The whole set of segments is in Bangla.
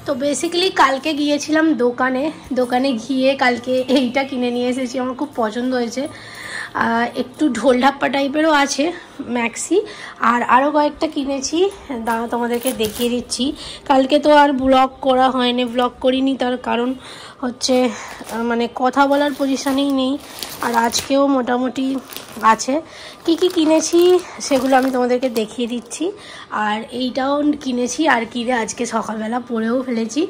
তো বেসিক্যালি কালকে গিয়েছিলাম দোকানে গিয়ে কালকে এইটা কিনে নিয়ে এসেছি। আমার খুব পছন্দ হয়েছে। একটু ঢোল ঢাপ্পা টাইপেরও আছে ম্যাক্সি, আর আরও কয়েকটা কিনেছি, দাঁড়া তোমাদেরকে দেখিয়ে দিচ্ছি। কালকে তো আর ব্লগ করা হয়নি, ব্লগ করিনি, তার কারণ হচ্ছে মানে কথা বলার পজিশনেই নেই। আর আজকেও মোটামুটি আছে। কি কি কিনেছি সেগুলো আমি তোমাদেরকে দেখিয়ে দিচ্ছি। আর এইটাও কিনেছি, আর কিনে আজকে সকালবেলা পরেও ফেলেছি,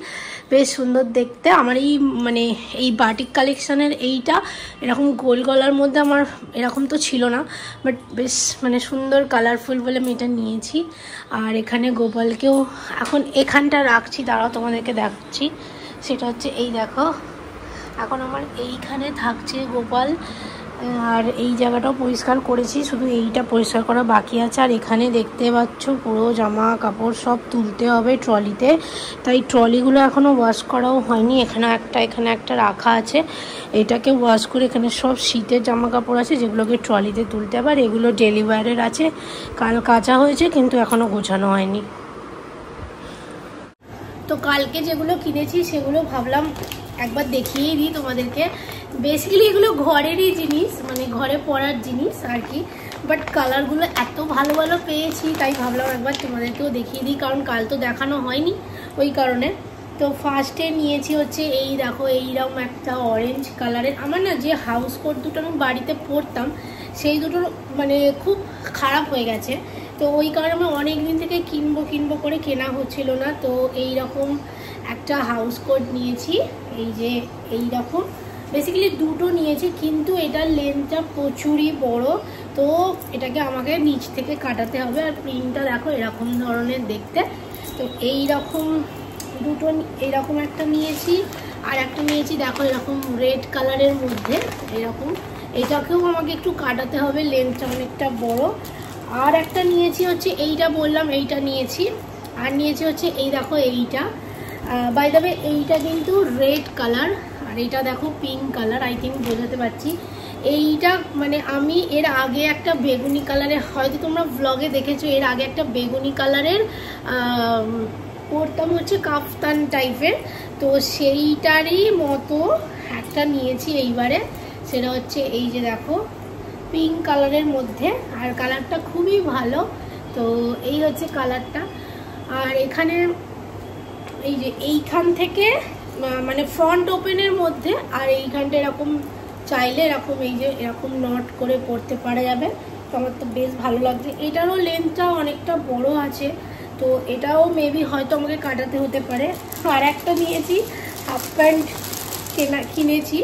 বেশ সুন্দর দেখতে। আমার এই মানে এই বাটিক কালেকশানের এইটা এরকম গোল গলার মধ্যে আমার এরকম তো ছিল না, বাট বেশ মানে সুন্দর কালারফুল বলে আমি এটা নিয়েছি। আর এখানে গোপালকেও এখন এখানটা রাখছি, দাঁড়াও তোমাদেরকে দেখাচ্ছি। সেটা হচ্ছে এই দেখো, এখন আমার এইখানে থাকছে গোপাল। আর এই জায়গাটাও পরিষ্কার করেছি, শুধু এইটা পরিষ্কার করা বাকি আছে। আর এখানে দেখতে পাচ্ছ পুরো জামা কাপড় সব তুলতে হবে ট্রলিতে, তাই ট্রলিগুলো এখনও ওয়াশ করাও হয়নি। এখানে একটা রাখা আছে, এটাকে ওয়াশ করে এখানে সব শীতের জামা কাপড় আছে যেগুলোকে ট্রলিতে তুলতে হবে। আর এগুলো ডেলিভারের আছে, কাল কাচা হয়েছে কিন্তু এখনও গোছানো হয়নি। তো কালকে যেগুলো কিনেছি সেগুলো ভাবলাম একবার দেখিয়েই দিই তোমাদেরকে। বেসিক্যালি এগুলো ঘরেরই জিনিস, মানে ঘরে পরার জিনিস আর কি, বাট কালারগুলো এত ভালো ভালো পেয়েছি তাই ভাবলাম একবার তোমাদেরকেও দেখিয়ে দিই, কারণ কাল তো দেখানো হয়নি ওই কারণে। তো ফার্স্টে নিয়েছি হচ্ছে এই দেখো, এইরকম একটা অরেঞ্জ কালারের। আমার না যে হাউস কোট দুটো আমি বাড়িতে পরতাম সেই দুটো মানে খুব খারাপ হয়ে গেছে, তো ওই কারণে আমি অনেক দিন থেকে কিনবো করে কেনা হচ্ছিল না। তো এই রকম একটা হাউস কোট নিয়েছি, এই যে এই রকম বেসিক্যালি দুটো নিয়েছি, কিন্তু এটার লেন্থটা প্রচুরই বড়, তো এটাকে আমাকে নিচ থেকে কাটাতে হবে। আর প্রিন্টটা দেখো এরকম ধরনের দেখতে। তো এই রকম দুটো, এইরকম একটা নিয়েছি, আর একটা নিয়েছি দেখো এরকম রেড কালারের মধ্যে এরকম, এটাকেও আমাকে একটু কাটাতে হবে, লেন্থটা অনেকটা বড়। আর একটা নিয়েছি হচ্ছে এইটা বললাম, এইটা নিয়েছি। আর নিয়েছি হচ্ছে এই দেখো এইটা, বাই দ্য ওয়ে এইটা কিন্তু রেড কালার, আর এইটা দেখো পিঙ্ক কালার, আই থিঙ্ক বোঝাতে পারছি। এইটা মানে আমি এর আগে একটা বেগুনি কালারের, হয়তো তোমরা ব্লগে দেখেছো, এর আগে একটা বেগুনি কালারের পরতাম হচ্ছে কাফতান টাইপের, তো সেইটারই মতো একটা নিয়েছি এইবারে। সেটা হচ্ছে এই যে দেখো পিঙ্ক কালারের মধ্যে, আর কালারটা খুবই ভালো। তো এই হচ্ছে কালারটা। আর এখানে এই যে এইখান থেকে মানে ফ্রন্ট ওপেনের মধ্যে, আর এইখানটা এরকম চাইলে এরকম এই যে এরকম নট করে পরতে পারা যাবে। তো আমার তো বেশ ভালো লাগছে। এটারও লেন্থটাও অনেকটা বড় আছে, তো এটাও মেবি হয়তো আমাকে কাটাতে হতে পারে। আর একটা নিয়েছি হাফ প্যান্ট কিনেছি,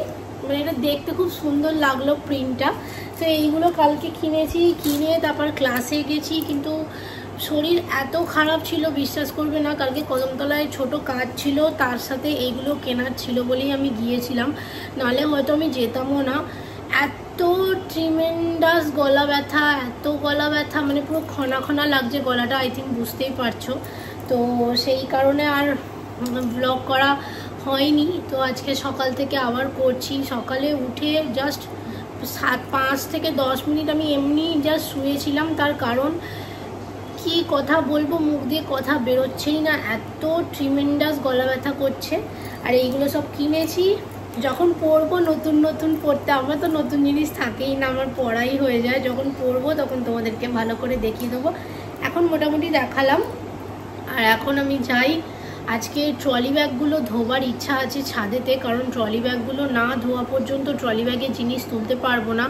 মানে এটা দেখতে খুব সুন্দর লাগলো প্রিন্টটা। তো এইগুলো কালকে কিনে তারপর ক্লাসে গেছি, কিন্তু শরীর এত খারাপ ছিল বিশ্বাস করবে না। কালকে কদমতলায় ছোট কাজ ছিল, তার সাথে এইগুলো কেনার ছিল বলেই আমি গিয়েছিলাম, নাহলে হয়তো আমি যেতামও না। এত ট্রিমেন্ডাস গলা ব্যথা, এত গলা ব্যথা, মানে পুরো খনা খনা লাগছে গলাটা, আই থিঙ্ক বুঝতেই পারছো। তো সেই কারণে আর ব্লগ করা হয়নি। তো আজকে সকাল থেকে আবার করছি। সকালে উঠে জাস্ট 5 থেকে 10 মিনিট আমি এমনি জাস্ট শুয়েছিলাম, তার কারণ কি কথা বলবো, মুখ দিয়ে কথা বেরোচ্ছেই না, এত ট্রিমেন্ডাস গলা ব্যথা করছে। আর এইগুলো সব কিনেছি, যখন পরবো নতুন পরতে, আমার তো নতুন জিনিস থাকেই না, আমার পড়াই হয়ে যায়। যখন পরবো তখন তোমাদেরকে ভালো করে দেখিয়ে দেবো। এখন মোটামুটি দেখালাম, আর এখন আমি যাই আজকে ট্রলি ব্যাগগুলো ধোবার ইচ্ছা আছে ছাদেতে, কারণ ট্রলি ব্যাগগুলো না ধোয়া পর্যন্ত ট্রলি ব্যাগের জিনিস তুলতে পারবো না।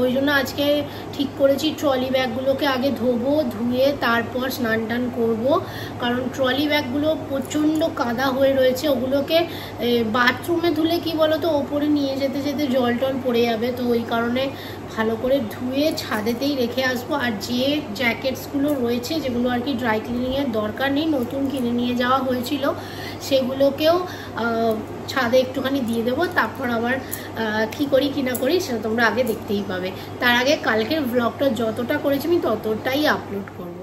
ওই জন্য আজকে ঠিক করেছি ট্রলি ব্যাগগুলোকে আগে ধোবো, ধুয়ে তারপর স্নান টান করবো। কারণ ট্রলি ব্যাগগুলো প্রচণ্ড কাদা হয়ে রয়েছে, ওগুলোকে বাথরুমে ধুলে কি বলতো ওপরে নিয়ে যেতে যেতে জল টল পড়ে যাবে, তো ওই কারণে ভালো করে ধুয়ে ছাদেতেই রেখে আসবো। আর যে জ্যাকেটসগুলো রয়েছে যেগুলো আর কি ড্রাই ক্লিনিংয়ের দরকার নেই, নতুন কিনে নিয়ে যাওয়া হয়েছিল, সেগুলোকেও ছাদে একটুখানি দিয়ে দেবো। তারপর আবার কী করি কি না করি সেটা তোমরা আগে দেখতেই পাবে। তার আগে কালকের ব্লগটা যতটা করেছি আমি ততটাই আপলোড করবো।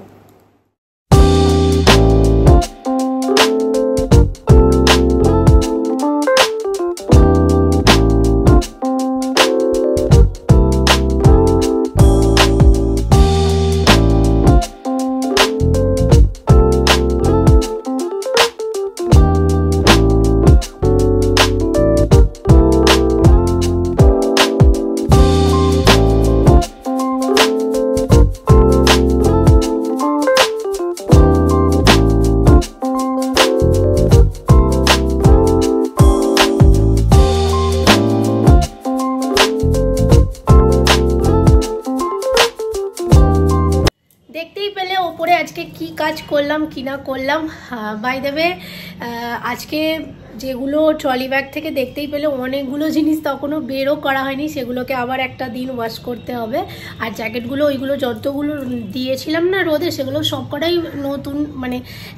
দেখতেই পেলে ওপরে আজকে কি কাজ করলাম কি না করলাম। বাই দ্য ওয়ে, আজকে যেগুলো ট্রলি ব্যাগ থেকে দেখতেই পেলে অনেকগুলো জিনিস তখনও বেরও করা হয়নি, সেগুলোকে আবার একটা দিন ওয়াশ করতে হবে। আর জ্যাকেটগুলো ওইগুলো যতগুলো দিয়েছিলাম না রোদে, সেগুলো সবকটাই নতুন, মানে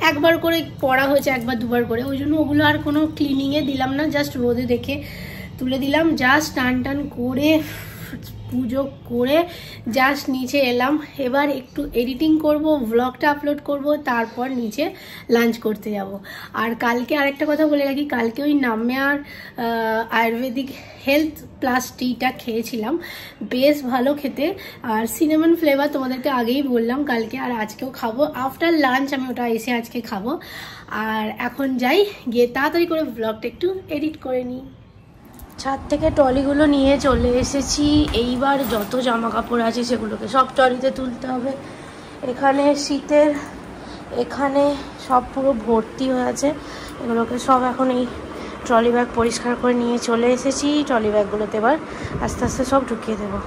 একবার করে পরা হয়েছে, একবার দুবার করে, ওই জন্য ওগুলো আর কোনো ক্লিনিংয়ে দিলাম না, জাস্ট রোদে দেখে তুলে দিলাম। জাস্ট টান টান করে পুজো করে জাস্ট নিচে এলাম। এবার একটু এডিটিং করব, ব্লগটা আপলোড করব, তারপর নিচে লাঞ্চ করতে যাব। আর কালকে আরেকটা কথা বলে রাখি, কালকে ওই নাম্যার আয়ুর্বেদিক হেলথ প্লাস টিটা খেয়েছিলাম, বেশ ভালো খেতে, আর সিনেমন ফ্লেভার তোমাদেরকে আগেই বললাম কালকে, আর আজকেও খাবো আফটার লাঞ্চ, আমি ওটা এসে আজকে খাবো। আর এখন যাই, গিয়ে তাড়াতাড়ি করে ব্লগটা একটু এডিট করে নিই। ছাদ থেকে ট্রলিগুলো নিয়ে চলে এসেছি। এইবার যত জামা কাপড় আছে সেগুলোকে সব ট্রলিতে তুলতে হবে। এখানে শীতের, এখানে সব পুরো ভর্তি হয়ে আছে, এগুলোকে সব এখন এই ট্রলি ব্যাগ পরিষ্কার করে নিয়ে চলে এসেছি। ট্রলি ব্যাগগুলোতে এবার আস্তে আস্তে সব ঢুকিয়ে দেবো।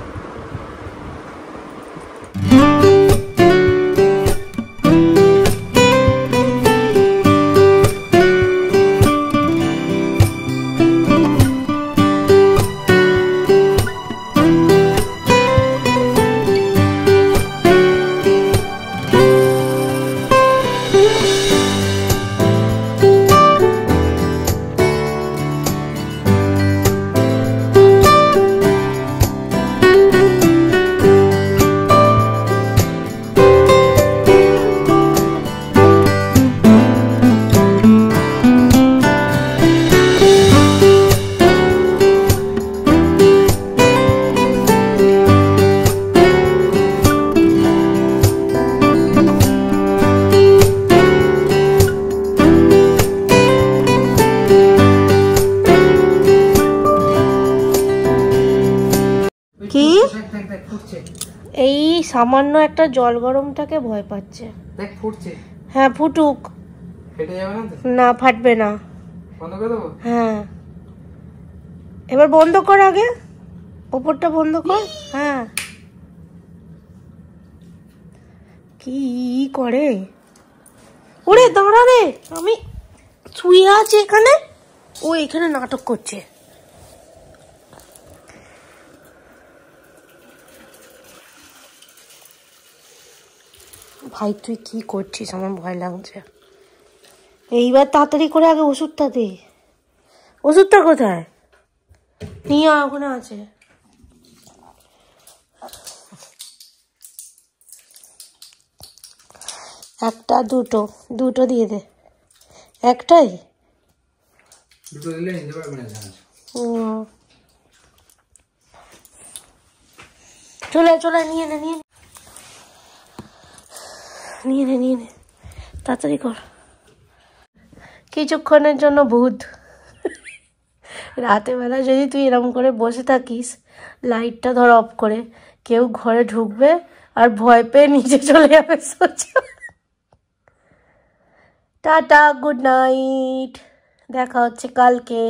কি এই সামান্য একটা জল গরমটাকে ভয় পাচ্ছে। দেখ ফুটছে। হ্যাঁ ফুটুক, ফেটে যাবে না তো? না ফাটবে না। বন্ধ করে দেবো? হ্যাঁ এবার বন্ধ কর, আগে ওপরটা বন্ধ কর। হ্যাঁ কি করে? ওরে দাঁড়া রে, আমি শুয়ে আছি এখানে, ও এখানে নাটক করছে। ভাই তুই কি করছিস, আমার ভয় লাগছে। এইবার তাড়াতাড়ি করে আগে ওষুধটা দে। ওষুধটা কোথায়? নিয়ে ওখানে আছে। একটা দুটো, দুটো দিয়ে দে। একটাই দুটো দিলে নিতে পারবে না। চলে চলে নিয়ে নে, নিয়ে নিয়ে নে, নিয়ে নে, তাড়াতাড়ি কর। কিছুক্ষণের জন্য ভূত, রাতের বেলা যদি তুই এরকম করে বসে থাকিস, লাইটটা ধর অফ করে, কেউ ঘরে ঢুকবে আর ভয় পেয়ে নিচে চলে যাবে সোজা। টাটা, গুড নাইট, দেখা হচ্ছে কালকে।